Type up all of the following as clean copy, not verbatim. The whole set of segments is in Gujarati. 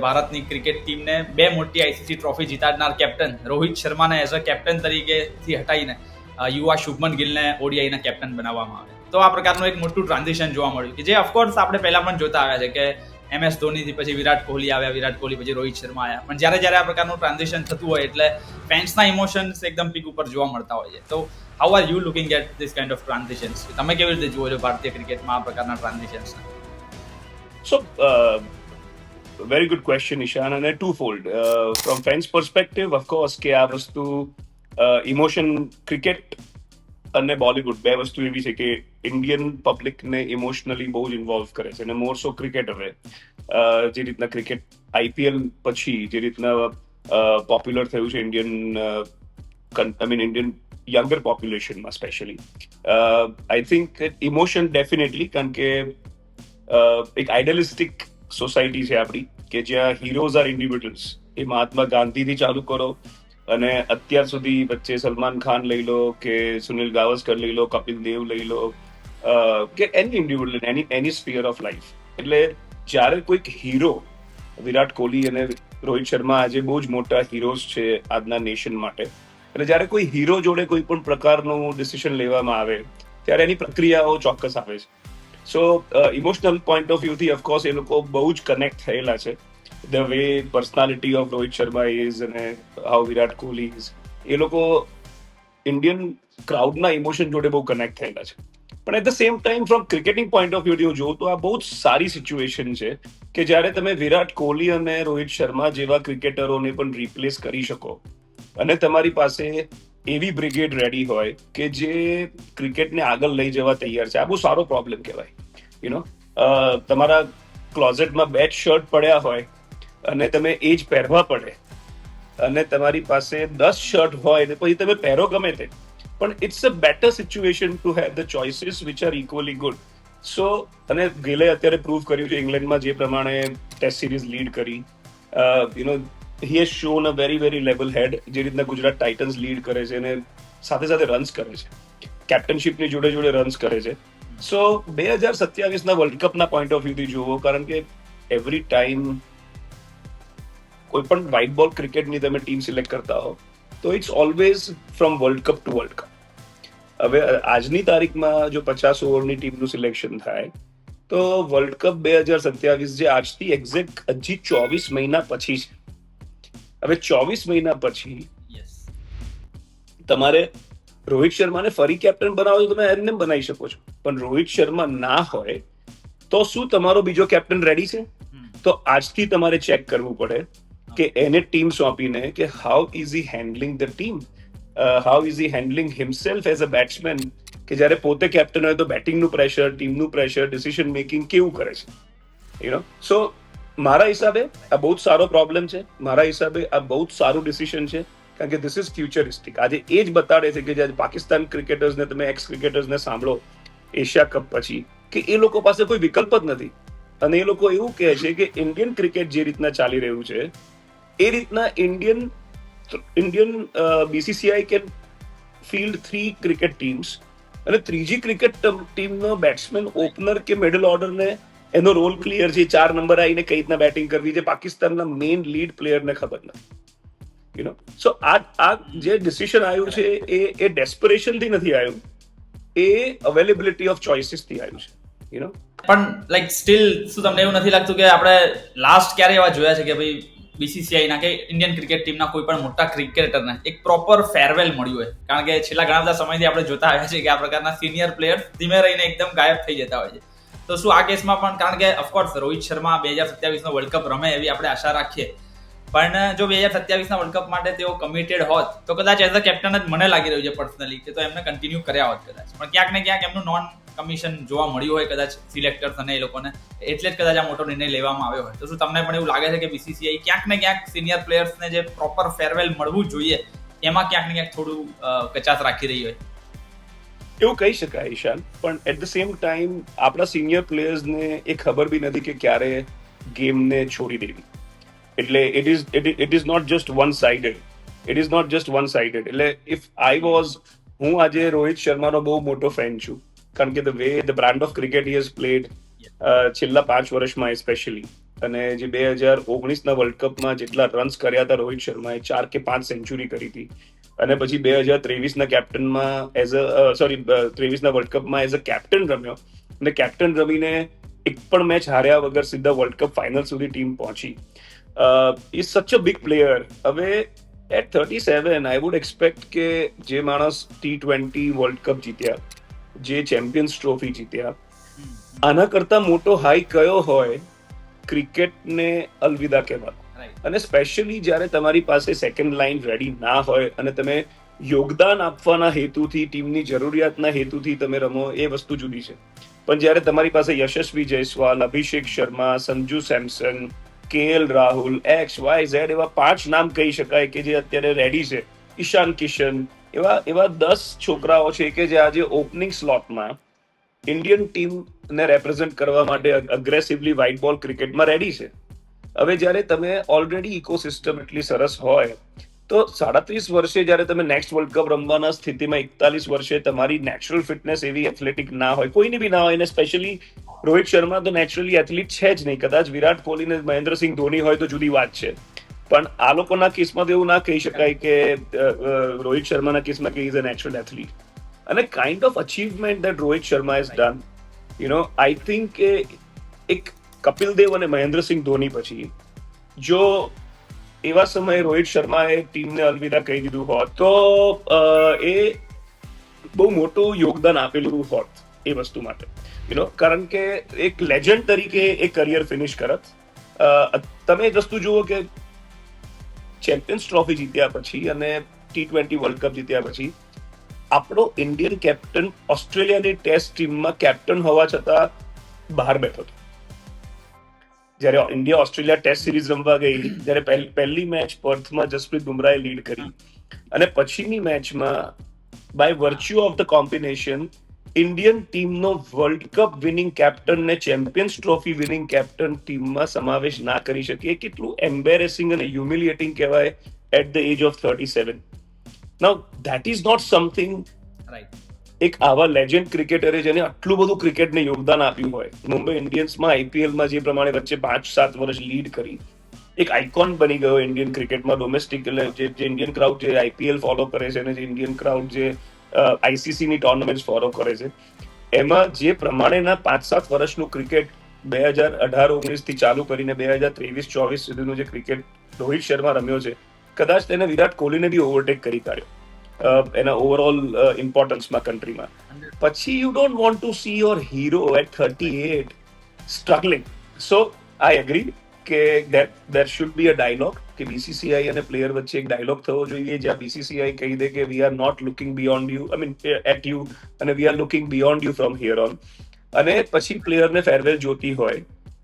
ભારતની ક્રિકેટ ટીમને 2 મોટી આઈસીસી ટ્રોફી જીતાડનાર કેપ્ટન રોહિત શર્માને એઝ અ કેપ્ટન તરીકેથી હટાવીને યુવા શુભમન ગિલને ઓડીઆઈના કેપ્ટન બનાવવામાં આવે. તો આ પ્રકારનું એક મોટું ટ્રાન્ઝિશન જોવા મળ્યું કે જે ઓફકોર્સ આપણે પહેલા પણ જોતા આવ્યા છે કે MS ધોનીથી પછી વિરાટ કોહલી આવ્યા, વિરાટ કોહલી પછી રોહિત શર્મા આવ્યા. પણ જ્યારે આ પ્રકારનું ટ્રાન્ઝિશન થતું હોય એટલે ફેન્સના ઇમોશન્સ એકદમ પીક ઉપર જોવા મળતા હોય છે. તો how are you looking at this kind of transitions? તમે કેવી રીતે જુઓ છો ભારતીય ક્રિકેટમાં આ પ્રકારના ટ્રાન્ઝિશન્સ? So, very good question, Ishan, and twofold. From fans' perspective, of course, કે આ વસ્તુ ઇમોશન ક્રિકેટ અને બોલિવૂડ બે વસ્તુ એવી છે કે ઇન્ડિયન પબ્લિકને ઇમોશનલી બહુ જ ઇન્વોલ્વ કરે છે અને મોર સો ક્રિકેટ હવે જે રીતના ક્રિકેટ IPL પછી જે રીતના પોપ્યુલર થયું છે ઇન્ડિયન યંગર પોપ્યુલેશનમાં specially I think emotion definitely, કારણ કે એક આઇડિયલિસ્ટિક સોસાયટી છે આપણી કે જ્યાં હીરોઝ આર ઇન્ડિવિડ્યુઅલ્સ. એ મહાત્મા ગાંધીથી ચાલુ કરો અને અત્યાર સુધી વચ્ચે સલમાન ખાન લઈ લો કે સુનિલ ગાવસ્કર લઈ લો, કપિલ દેવ લઈ લો, કે any individual any sphere of life. એટલે જ્યારે કોઈક હીરો, વિરાટ કોહલી અને રોહિત શર્મા આજે બહુ જ મોટા હીરોઝ છે આજના નેશન માટે, એટલે જ્યારે કોઈ હીરો જોડે કોઈ પણ પ્રકારનું ડિસિઝન લેવામાં આવે ત્યારે એની પ્રક્રિયાઓ ચોક્કસ આવે છે. સો ઇમોશનલ પોઈન્ટ ઓફ વ્યૂથી ઓફકોર્સ એ લોકો બહુ જ કનેક્ટ થયેલા છે. The way personality of Rohit Sharma is અને હાઉ વિરાટ કોહલી ઇઝ, એ લોકો ઇન્ડિયન ક્રાઉડના ઇમોશન જોડે બહુ કનેક્ટ થયેલા છે. પણ at the same time from cricketing point of view જોઉં તો આ બહુ જ સારી સિચ્યુએશન છે કે જ્યારે તમે વિરાટ કોહલી અને રોહિત શર્મા જેવા ક્રિકેટરોને પણ રિપ્લેસ કરી શકો અને તમારી પાસે એવી બ્રિગેડ રેડી હોય કે જે ક્રિકેટને આગળ લઈ જવા તૈયાર છે. આ બહુ સારો પ્રોબ્લેમ કહેવાય. તમારા ક્લોઝેટમાં 2 શર્ટ પડ્યા હોય અને તમે એ જ પહેરવા પડે, અને તમારી પાસે 10 શર્ટ હોય ને પછી તમે પહેરો ગમે તે, પણ it's a better situation to have the choices which are equally good. So અને ગિલે અત્યારે પ્રૂવ કર્યું છે ઇંગ્લેન્ડમાં જે પ્રમાણે ટેસ્ટ સિરીઝ લીડ કરી. he has shown a very very level head. જે રીતના ગુજરાત ટાઇટન્સ લીડ કરે છે અને સાથે સાથે રન્સ કરે છે, કેપ્ટનશીપની જોડે જોડે રન્સ કરે છે. સો 2027ના વર્લ્ડ કપના પોઈન્ટ ઓફ વ્યૂથી જુઓ, કારણ કે એવરી ટાઈમ કોઈ પણ વ્હાઇટ બોલ ક્રિકેટની તમે ટીમ સિલેક્ટ કરતા હો તો it's always from world cup to world cup. હવે આજની તારીખમાં જો 50 ઓવરની ટીમનું સિલેક્શન થાય તો વર્લ્ડ કપ 2027 જે આજથી એક્ઝેક્ટ હજી 24 મહિના પછી છે. હવે 24 મહિના પછી તમારે રોહિત શર્માને ફરી કેપ્ટન બનાવો તો તમે એમને બનાવી શકો છો, પણ રોહિત શર્મા ના હોય તો શું તમારો બીજો કેપ્ટન રેડી છે? તો આજથી તમારે ચેક કરવું પડે કે એને ટીમ સોંપીને કે how is he handling the team, how is he handling himself as a batsman, કે જ્યારે પોતે કેપ્ટન હોય તો બેટિંગનું પ્રેશર, ટીમનું પ્રેશર, ડિસિઝન મેકિંગ કેવું કરે છે. સો મારા હિસાબે આ બહુ જ સારો પ્રોબ્લેમ છે. મારા હિસાબે આ બહુ જ સારું ડિસિઝન છે, કારણ કે ધીસ ઇઝ ફ્યુચરિસ્ટિક. આજે એ જ બતાડે છે કે જ્યારે પાકિસ્તાન ક્રિકેટર્સને તમે એક્સ ક્રિકેટર્સને સાંભળો એશિયા કપ પછી કે એ લોકો પાસે કોઈ વિકલ્પ જ નથી, અને એ લોકો એવું કહે છે કે ઇન્ડિયન ક્રિકેટ જે રીતના ચાલી રહ્યું છે એ રીતના Indian BCCI can field 3 cricket teams, અને ત્રીજી ક્રિકેટ ટીમનો બેટ્સમેન, ઓપનર કે મિડલ ઓર્ડરને એનો રોલ ક્લિયર છે, 4 નંબર આવીને કઈ રીતના બેટિંગ કરવી છે પાકિસ્તાનના મેઇન લીડ પ્લેયરને ખબર નથી. સો આ જે ડિસિઝન આવ્યું છે એ ડેસ્પરેશનથી નથી આવ્યું, એ અવેલેબિલિટી ઓફ ચોઇસીસથી આવ્યું છે. પણ લાઈક સ્ટીલ શું તમને એવું નથી લાગતું કે આપણે લાસ્ટ ક્યારે એવા જોયા છે કે ભાઈ BCCIના કે ઇન્ડિયન ક્રિકેટ ટીમના કોઈ પણ મોટા ક્રિકેટરને એક પ્રોપર ફેરવેલ મળ્યું હોય? કારણ કે છેલ્લા ઘણા બધા સમયથી આપણે જોતા આવ્યા છીએ કે આ પ્રકારના સિનિયર પ્લેયર્સ ધીમે રહીને એકદમ ગાયબ થઈ જતા હોય છે. તો શું આ કેસમાં પણ, કારણ કે ઓફકોર્સ રોહિત શર્મા 2027નો વર્લ્ડ કપ રમે એવી આપણે આશા રાખીએ, પણ જો 2027ના વર્લ્ડ કપ માટે તેઓ કમિટેડ હોત તો કદાચ એઝ અ કેપ્ટન જ મને લાગી રહ્યું છે પર્સનલી કે તો એમને કન્ટિન્યુ કર્યા હોત કદાચ. પણ ક્યાંક ને ક્યાંક એમનું નોન કમિશન જોવા મળ્યું હોય કદાચ સિલેક્ટર્સ અને એ લોકોને, એટલે જ કદાચ આ મોટો નિર્ણય લેવામાં આવ્યો હોય. તો શું તમને પણ એવું લાગે છે કે BCCI ક્યાંક ને ક્યાંક સિનિયર પ્લેયર્સને જે પ્રોપર ફેરવેલ મળવું જોઈએ એમાં ક્યાંક ને ક્યાંક થોડું કચાશ રાખી રહી હોય? એવું કહી શકાય ઈશાન, પણ એટ ધ સેમ ટાઈમ આપણા સિનિયર પ્લેયર્સને એ ખબર બી નથી કે ક્યારે ગેમને છોડી દેવી. એટલે it is not just one sided. એટલે ઇફ આઈ વોઝ, હું આજે રોહિત શર્માનો બહુ મોટો ફેન છું, કારણ કે the way the brand of cricket he has played છેલ્લા 5 વર્ષમાં સ્પેશિયલી, અને જે 2019ના વર્લ્ડ કપમાં જેટલા રન્સ કર્યા હતા રોહિત શર્માએ 4 કે 5 સેન્ચુરી કરી હતી, અને પછી 2023ના કેપ્ટનમાં ત્રેવીસના વર્લ્ડ કપમાં એઝ અ કેપ્ટન રમ્યો, અને કેપ્ટન રમીને એક પણ મેચ હાર્યા વગર સીધા વર્લ્ડ કપ ફાઇનલ સુધી ટીમ પહોંચી. ઇઝ સચ અ બિગ પ્લેયર. હવે એટ 37 આઈ વુડ એક્સપેક્ટ કે જે માણસ T20 વર્લ્ડ કપ જીત્યા, જે ચેમ્પિયન્સ ટ્રોફી જીત્યા, આના કરતા મોટો હાઈ કયો હોય ક્રિકેટને અલવિદા કહેવાનો. અને સ્પેશિયલી જ્યારે તમારી પાસે સેકન્ડ લાઇન રેડી ના હોય અને તમે યોગદાન આપવાના હેતુથી, ટીમની જરૂરિયાતના હેતુથી તમે રમો, એ વસ્તુ જુદી છે. પણ જ્યારે તમારી પાસે યશસ્વી જયસ્વાલ, અભિષેક શર્મા, સંજુ સેમસન, KL રાહુલ, XYZ એવા 5 નામ કહી શકાય કે જે અત્યારે રેડી છે, ઈશાન કિશન, એવા 10 છોકરાઓ છે કે જે આજે ઓપનિંગ સ્લોટમાં ઇન્ડિયન ટીમને રેપ્રેઝન્ટ કરવા માટે અગ્રેસિવલી વ્હાઇટ બોલ ક્રિકેટમાં રેડી છે. હવે જ્યારે તમે ઓલરેડી ઇકોસિસ્ટમ એટલી સરસ હોય, તો 37 વર્ષે જ્યારે તમે નેક્સ્ટ વર્લ્ડ કપ રમવાના સ્થિતિમાં 41 વર્ષે તમારી નેચરલ ફિટનેસ એવી એથ્લેટિક ના હોય, કોઈની બી ના હોય, અને સ્પેશિયલી રોહિત શર્મા તો નેચરલી એથ્લીટ છે જ નહીં. કદાચ વિરાટ કોહલી ને મહેન્દ્રસિંહ ધોની હોય તો જુદી વાત છે, પણ આ લોકોના કેસમાં તો એવું ના કહી શકાય કે રોહિત શર્માના કેસમાં કે ઇઝ અ નેચરલ એથ્લીટ. અને kind of achievement that Rohit Sharma has done, I think કે એક કપિલ દેવ અને મહેન્દ્રસિંહ ધોની પછી જો એવા સમયે રોહિત શર્માએ ટીમને અલવિદા કહી દીધું હોત, તો એ બહુ મોટું યોગદાન આપેલું હોત એ વસ્તુ માટે. કારણ કે એક લેજન્ડ તરીકે એ કરિયર ફિનિશ કરત. તમે એક વસ્તુ જુઓ કે ચેમ્પિયન્સ ટ્રોફી જીત્યા પછી અને T20 વર્લ્ડ કપ જીત્યા પછી આપણો ઇન્ડિયન કેપ્ટન ઓસ્ટ્રેલિયાની ટેસ્ટ ટીમમાં કેપ્ટન હોવા છતાં બહાર બેઠો હતો. જ્યારે ઇન્ડિયા ઓસ્ટ્રેલિયા ટેસ્ટ સિરીઝ રમવા ગઈ, ત્યારે પહેલી મેચ પર્થમાં જસપ્રીત બુમરાહે લીડ કરી, અને પછીની મેચમાં by virtue of the combination Indian ટીમનો વર્લ્ડ કપ વિનિંગ કેપ્ટન ને ચેમ્પિયન્સ ટ્રોફી વિનિંગ કેપ્ટન ટીમમાં સમાવેશ ના કરી શકે, કેટલું એમ્બેરેસિંગ અને હ્યુમિલિએટિંગ કહેવાય at the age of 37. Now that is not something એક આવા લેજન્ડ ક્રિકેટરે જેને આટલું બધું ક્રિકેટને યોગદાન આપ્યું હોય, મુંબઈ ઇન્ડિયન્સમાં IPLમાં જે પ્રમાણે વચ્ચે 5-7 વર્ષ લીડ કરી, એક આઇકોન બની ગયો ઇન્ડિયન ક્રિકેટમાં. ડોમેસ્ટિક જે ઇન્ડિયન ક્રાઉડ જે IPL ફોલો કરે છે, અને જે ઇન્ડિયન ક્રાઉડ જે ICCની ટોર્નામેન્ટ ફોલો કરે છે, એમાં જે પ્રમાણેના 5-7 વર્ષનું ક્રિકેટ 2018-19 થી ચાલુ કરીને 2023-24 સુધીનું જે ક્રિકેટ રોહિત શર્મા રમ્યો છે, કદાચ તેને વિરાટ કોહલીને બી ઓવરટેક કરી કાઢ્યો એના ઓવરઓલ ઇમ્પોર્ટન્સમાં કન્ટ્રીમાં. પછી you don't want to see your hero at 38 struggling. So I agree કે there should be a dialogue, કે BCCI અને પ્લેયર વચ્ચે એક ડાયલોગ થવો જોઈએ, જ્યાં BCCI કહી દે કે we are not looking beyond you, I mean at you, અને we are looking beyond you from here on. અને પછી પ્લેયરને ફેરવેલ જોતી હોય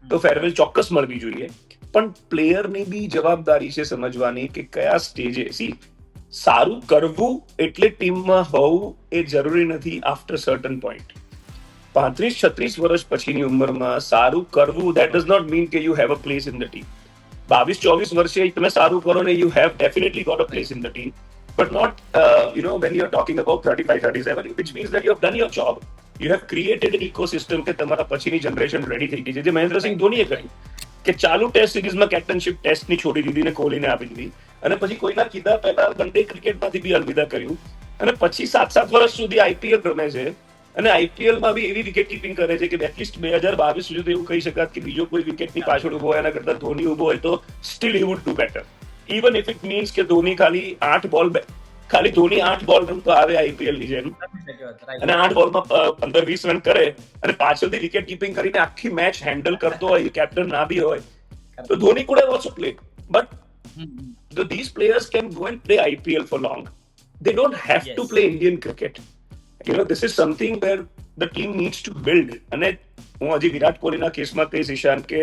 તો ફેરવેલ ચોક્કસ મળવી જોઈએ, પણ પ્લેયરની બી જવાબદારી છે સમજવાની કે કયા સ્ટેજે. સારું કરવું એટલે ટીમમાં હોવું એ જરૂરી નથી. આફ્ટર સર્ટન પોઈન્ટ 35-36 વર્ષ પછીની ઉંમરમાં સારું કરવું, દેટ ડઝ નોટ મીન કે you have a place in the team. 22-24 વર્ષે તમે સારું કરો ને you have definitely got a place in the team, but not when you are talking about 35-37, which means that you have done your job. You have created an ecosystem કે તમારા પછીની જનરેશન રેડી થઈ ગઈ છે, જે મહેન્દ્રસિંહ ધોનીએ કર્યું કે ચાલુ ટેસ્ટ સિરીઝમાં કેપ્ટનશિપ ટેસ્ટની છોડી દીધી ને કોહલીને આપી દીધી, અને પછી કોઈના કીધા પહેલા વન ડે ક્રિકેટમાંથી બી અલવિદા કર્યું, અને પછી 7-7 વર્ષ સુધી IPL રમે છે, અને IPLમાં બી એવી વિકેટ કીપિંગ કરે છે કે એટલીસ્ટ 2022 સુધી તો એવું કહી શકાત કે બીજો કોઈ વિકેટની પાછળ ઉભો હોય એના કરતા ધોની ઉભો હોય તો still he would do better, even if it means કે ધોની ખાલી 8 બોલ રમતો આવે IPL ની જેમ, અને 8 બોલમાં 15-20 રન કરે અને પાછળથી વિકેટ કીપિંગ કરીને આખી મેચ હેન્ડલ કરતો હોય, કેપ્ટન ના બી હોય, તો Dhoni could have also played. But these players can go and play IPL for long. They don't have to play Indian cricket. This is something where the team needs to build. અને હું હજી વિરાટ કોહલીના કેસમાં કહીશ ઈશાન કે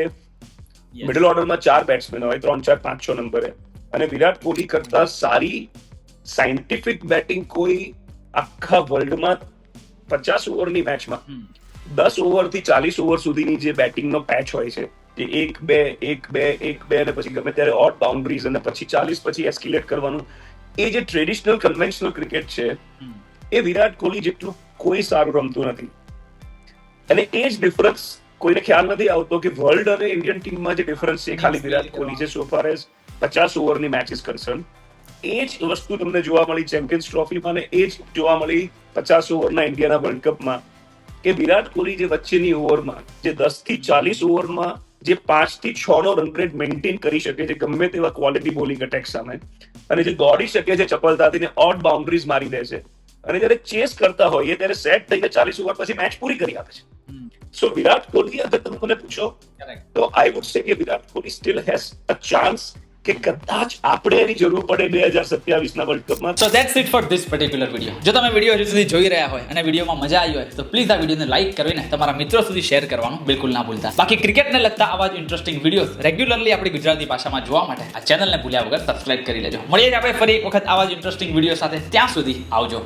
મિડલ ઓર્ડરમાં 4 બેટ્સમેન હોય, 3, 4, 5, 6 નંબરે, અને વિરાટ કોહલી કરતા સારી સાયન્ટિફિક બેટિંગ કોઈ આખા વર્લ્ડમાં 50 ઓવરની મેચમાં 10 ઓવરથી 40 ઓવર સુધીની જે બેટિંગનો પેચ હોય છે, જે 1-2 અને પછી ગમે ત્યારે ઓટ બાઉન્ડ્રીઝ, અને પછી 40 પછી એસ્કેલેટ કરવાનું, એ જે ટ્રેડિશનલ કન્વેન્શનલ ક્રિકેટ છે, એ વિરાટ કોહલી જેટલું કોઈ સારું રમતું નથી. અને એ જ ડિફરન્સ કોઈને ખ્યાલ નથી આવતો કે વર્લ્ડ અને ઇન્ડિયન ટીમમાં જે ડિફરન્સ છે ખાલી વિરાટ કોહલી છે સો ફાર એઝ 50 ઓવરની મેચ ઇઝ કન્સર્ન. એ જ વસ્તુ તમને જોવા મળી ચેમ્પિયન્સ ટ્રોફીમાં અને એ જ જોવા મળી 50 ઓવરના ઇન્ડિયાના વર્લ્ડ કપમાં, કે વિરાટ કોહલી જે વચ્ચેની ઓવરમાં જે 10 થી 40 ઓવરમાં જે 5 થી 6 નો રન રેટ મેન્ટેન કરી શકે છે ગમે તેવા ક્વોલિટી બોલિંગ અટેક સામે, અને જે દોડી શકે છે ચપળતાથી ને ઓડ બાઉન્ડ્રીઝ મારી દે છે, અને જ્યારે ચેસ કરતા હોઈએ ત્યારે સેટ થઈને 40 ઓવર પછી મેચ પૂરી કરી આપે છે. સો વિરાટ કોહલી અગર તમે મને પૂછો તો આઈ વુડ સે કે Virat Kohli still has a chance કે કદાચ આપણે એની જરૂર પડે 2027 ના વર્લ્ડ કપમાં. So that's it for this particular video. જો તમે વિડીયો હજુ સુધી જોઈ રહ્યા હોય અને વિડીયોમાં મજા આવી હોય તો પ્લીઝ આ વિડીયોને લાઈક કરીને તમારા મિત્રો સુધી શેર કરવાનું બિલકુલ ના ભૂલતા. બાકી ક્રિકેટને લગતા આવા જ ઇન્ટરેસ્ટિંગ વિડીયોઝ રેગ્યુલરલી આપણી ગુજરાતી ભાષામાં જોવા માટે આ ચેનલને ભૂલ્યા વગર સબસ્ક્રાઇબ કરી લેજો. મળીએ જ આપણે ફરી એક વખત આવા જ ઇન્ટરેસ્ટિંગ વિડીયો સાથે. ત્યાં સુધી આવજો.